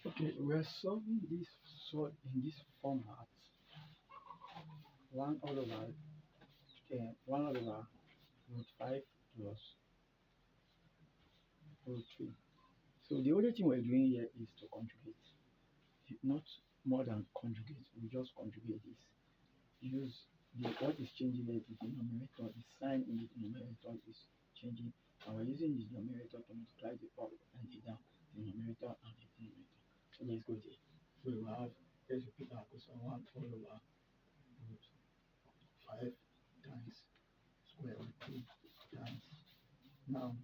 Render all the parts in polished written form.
Okay, we're solving this in this format. 1 over root 5 plus root 3. So the only thing we're doing here is to conjugate. Not more than conjugate. We just conjugate this. Use what is changing here, the denominator, the sign in the denominator is changing, and we're using the denominator to multiply the up and the down, denominator and the denominator. So let's go there. So we have, let's repeat our question, 1 over root 5 times square root 2 times. Now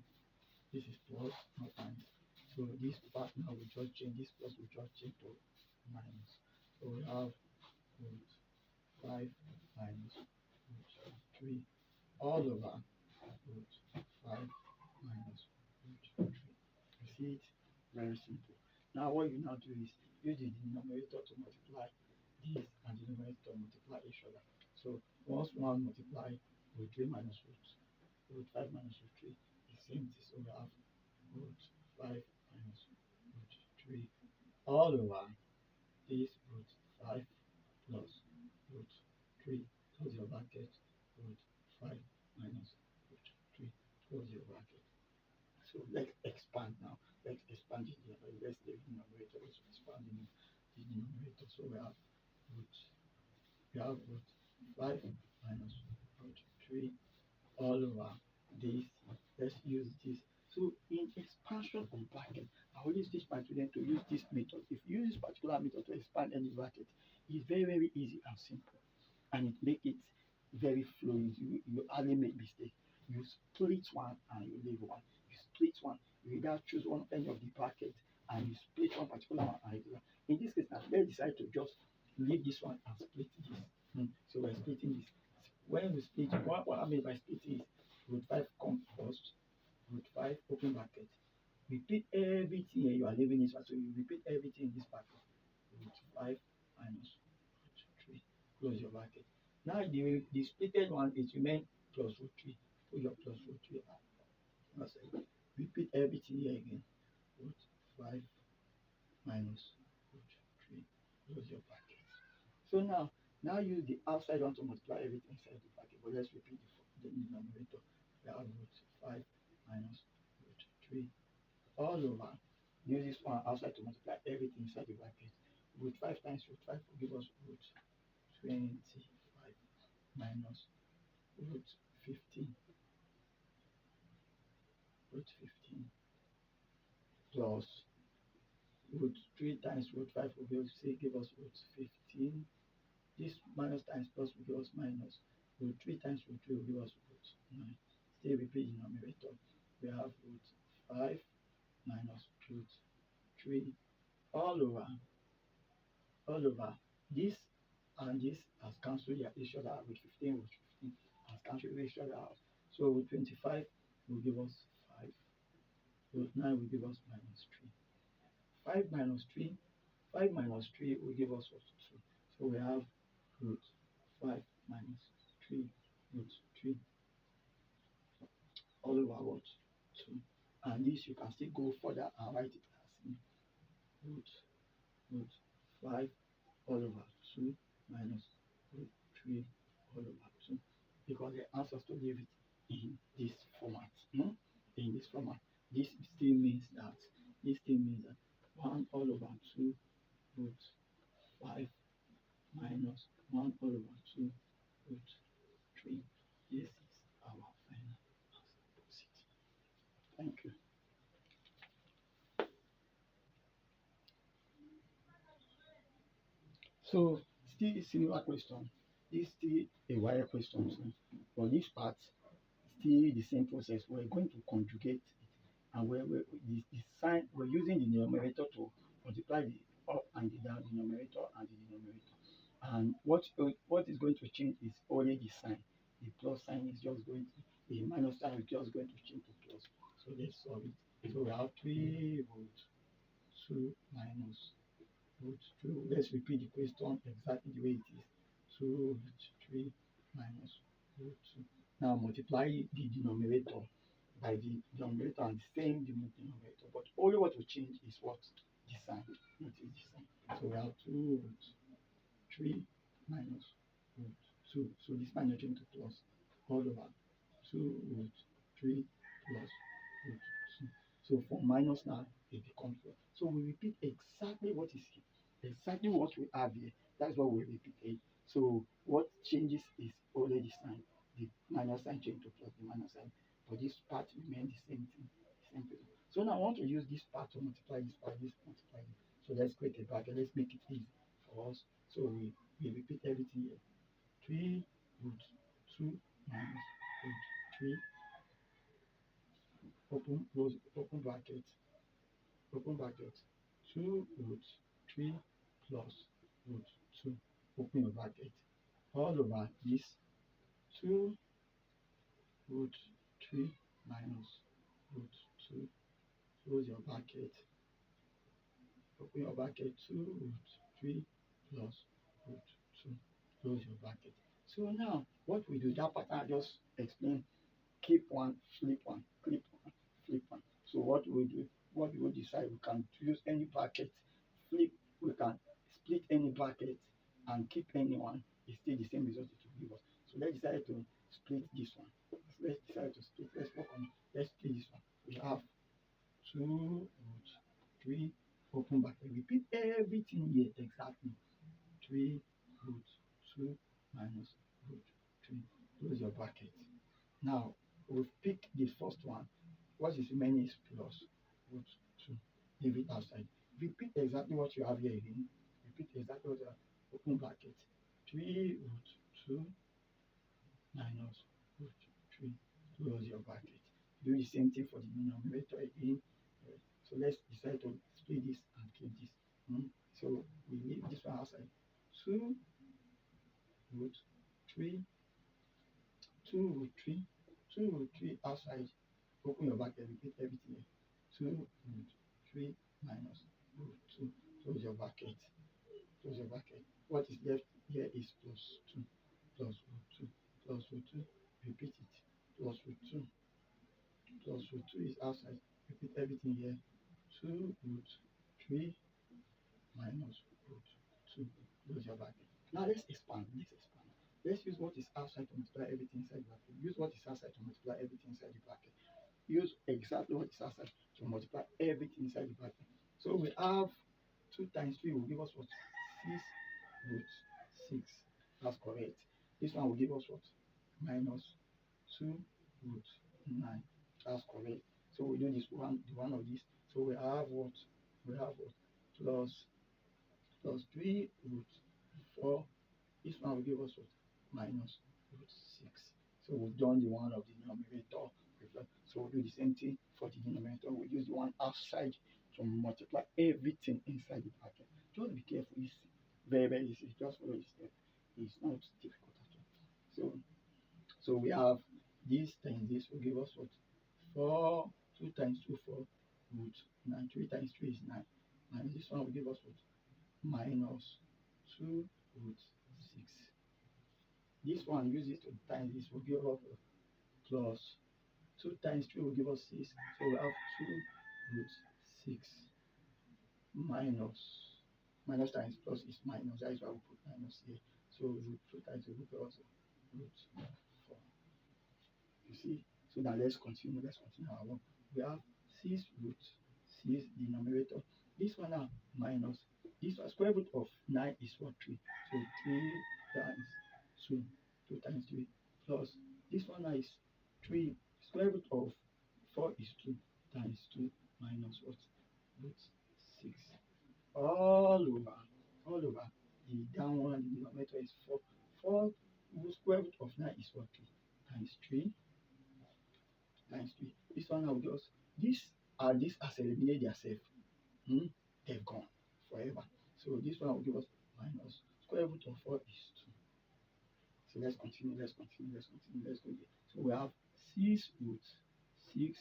this is plus, not times. So this part now we just change, this plus we just change to minus. So we have root 5 minus root 3 all over root 5 minus root 3. You see it? Very simple. Now what you now do is use the denominator to multiply this and the numerator to multiply each other. So once one multiply root 3 minus root 5 minus root 3 is same thing. So we have root 5 minus root 3 all over this root 5 plus root 3 close your bracket, root 5 minus root 3 close your bracket. So let's expand now. Let's expand it. Let's leave the numerator. Let's expand the denominator. So we have root 5 minus root 3 all over this. Let's use this. So in expansion of bracket, I always teach my students to use this method. If you use this particular method to expand any bracket, it's very, very easy and simple. And it make it very fluid. You hardly make mistake. You split one and you leave one. You split one, you either choose any of the bracket and you split one particular one and you. In this case now, let's decide to just leave this one and split this. So we're splitting this. When we split, what I mean by splitting is root 5 come first, root 5 open bracket. Repeat everything here. You are leaving this one, so you repeat everything in this bracket. Root 5 minus root 3. Close your bracket. Now the splitted one is remain plus root 3. Put your plus root 3 out. Repeat everything here again. Root 5 minus root 3. Close your bracket. So now use the outside one to multiply everything inside the bracket. But let's repeat the denominator. We have root 5 minus root 3 all over. Use this one outside to multiply everything inside the bracket. Root 5 times root 5 will give us root 25 minus root 15. Root 15 plus root 3 times root 5 will give us root 15. This minus times plus will give us minus. Root 3 times root 3 will give us root 9. Still repeat the numerator. We have root 5 minus root 3 all over this and this has cancelled each other out. With 15 has cancelled each other out. So root 25 will give us 5. Root 9 will give us minus 3. 5 minus 3 will give us what? 2. So we have root 5 minus 3 root 3 all over what? 2. And this you can still go further and write it as root 5 all over 2 minus root 3 all over 2, because the answers to leave it in this format. In this format, this still means that 1 all over 2 root 5 minus 1 all over 2 root 3. This is our final answer. Thank you. So still similar question. This still a wire question. So for this part, still the same process. We're going to conjugate it, and the sign we're using the numerator to multiply the up and the down, the numerator and the denominator. And what is going to change is only the sign. The plus sign is just going to, the minus sign is just going to change to plus. So let's solve it. So we have 3 root 2 minus root 2. Let's repeat the question exactly the way it is. 2 root 3 minus root 2. Now multiply the denominator by the denominator and the same denominator, but only what will change is what? The sign. root is the same. So we have 2 root 3 minus root 2. So this minus change to plus all over 2 root 3 plus root 2. So for minus now, it becomes 4. So we repeat exactly what is here. Exactly what we have here. That's what we repeated. So what changes is only the sign. The minus sign change to plus the minus sign. But this part remains the same thing. The same thing. So now I want to use this part to multiply this part, this multiply this. So let's create a bracket. Let's make it easy for us. So we repeat everything here. 3 root 2 minus root 3 open close open bracket 2 root 3 plus root 2 open your bracket all over this 2 root 3 minus root 2 close your bracket open your bracket 2 root 3 plus root 2 close your bracket. So now what we do, that pattern I just explained, keep one, flip one, clip one, flip one. So what we do, what we will decide, we can use any bracket, flip, we can split any bracket and keep anyone. It's still the same result it will give us. So let's decide to split this one. Let's decide to split. Let's work on. Let's split this one. We have 2 root 3 open bracket. Repeat everything here exactly. 3 root 2 minus root 3. Close your bracket. Now, we've picked the first one. What is remaining is plus root 2. Leave it outside. Repeat exactly what you have here again. Repeat exactly what you have. Open bracket. 3 root 2 minus root 3. Close your bracket. Do the same thing for the denominator again. So let's decide to split this and keep this. So we leave this one outside. 2 root 3 2 root 3, 2 root 3 outside, open your bracket, repeat everything here. 2 root 3 minus root 2, close your bracket, close your bracket. What is left here is plus 2, plus root 2, plus root 2, repeat it, plus root 2, plus root 2 is outside, repeat everything here. 2 root 3 minus root 2, close your bracket. Now let's expand, let's expand. Let's use what is outside to multiply everything inside the bracket. Use what is outside to multiply everything inside the bracket. Use exactly what is outside to multiply everything inside the bracket. So we have 2 times 3 will give us what? 6 root 6. That's correct. This one will give us what? Minus 2 root 9. That's correct. So we do this one, the one of this. So we have what? We have what? Plus 3 root 4. This one will give us what? Minus root 6. So we've done the one of the numerator. So we'll do the same thing for the denominator. We'll use the one outside to multiply everything inside the bracket. Just be careful. It's very, very easy. Just follow the step. It's not difficult at all. So we have this times this will give us what? 4, 2 times 2, 4 root 9. 3 times 3 is 9. And this one will give us what? Minus 2 root 6. This one, use it to times this will give us plus 2 times 3 will give us 6. So we have 2 root 6 minus times plus is minus. That is why we put minus here. So root 2 times will give us root 4. You see? So now let's continue. Let's continue our work. We have 6 root 6 denominator. This one now minus this one. Square root of 9 is what? 3. So 3 times 2. 2 times 3 plus this one now is 3. Square root of 4 is 2 times 2 minus what? Root 6. All over. The down one, the denominator is 4. 4 square root of 9 is what? 2 times 3 times 3. This one now will give us this has eliminated themselves. They've gone forever. So this one will give us minus square root of 4 is 2. So let's continue. Let's go there. So we have 6 root 6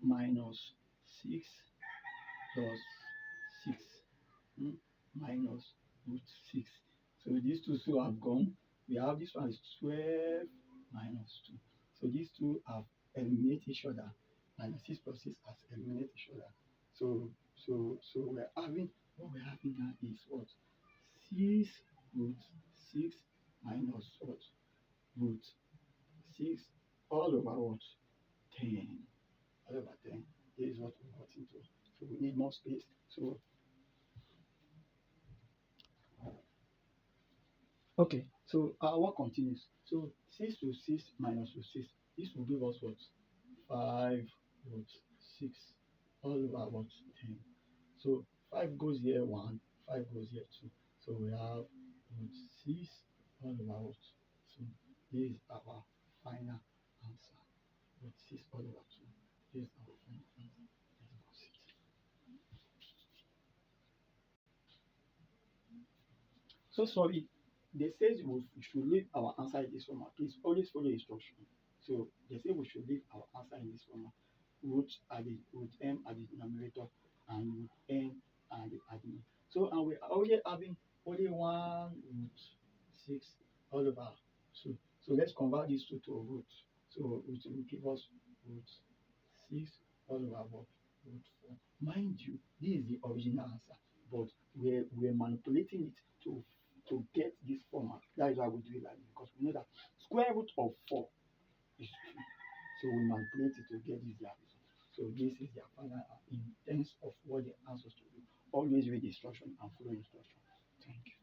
minus 6 plus 6 minus root 6. So these two have gone. We have this one is 12 minus 2. So these two have eliminated each other. Minus 6 plus 6 has eliminated each other. So we're having what we have now is what? 6 root 6 minus what? Root 6 all over what? 10. All over 10. This is what we got into. So we need more space. So, okay. So our work continues. So 6 to 6 minus to 6. This will give us what? 5 root 6 all over what? 10. So 5 goes here 1, 5 goes here 2. So we have root 6 all over what? So this is our final answer. Root 6 all over 2. This is our final answer. Let's proceed. So sorry, they say we should leave our answer in this format. Please always follow instruction. So they say we should leave our answer in this format. Root m at the numerator and root n at the so and we are already having only one root 6 all over 2. So let's convert these two to root. So it will give us root 6 all over what? Root 4. Mind you, this is the original answer, but we're manipulating it to get this format. That is why we do it like this, because we know that square root of 4 is 2. So we manipulate it to get this result. So this is their final in terms of what the answers to do. Always read instruction and follow instruction. Thank you.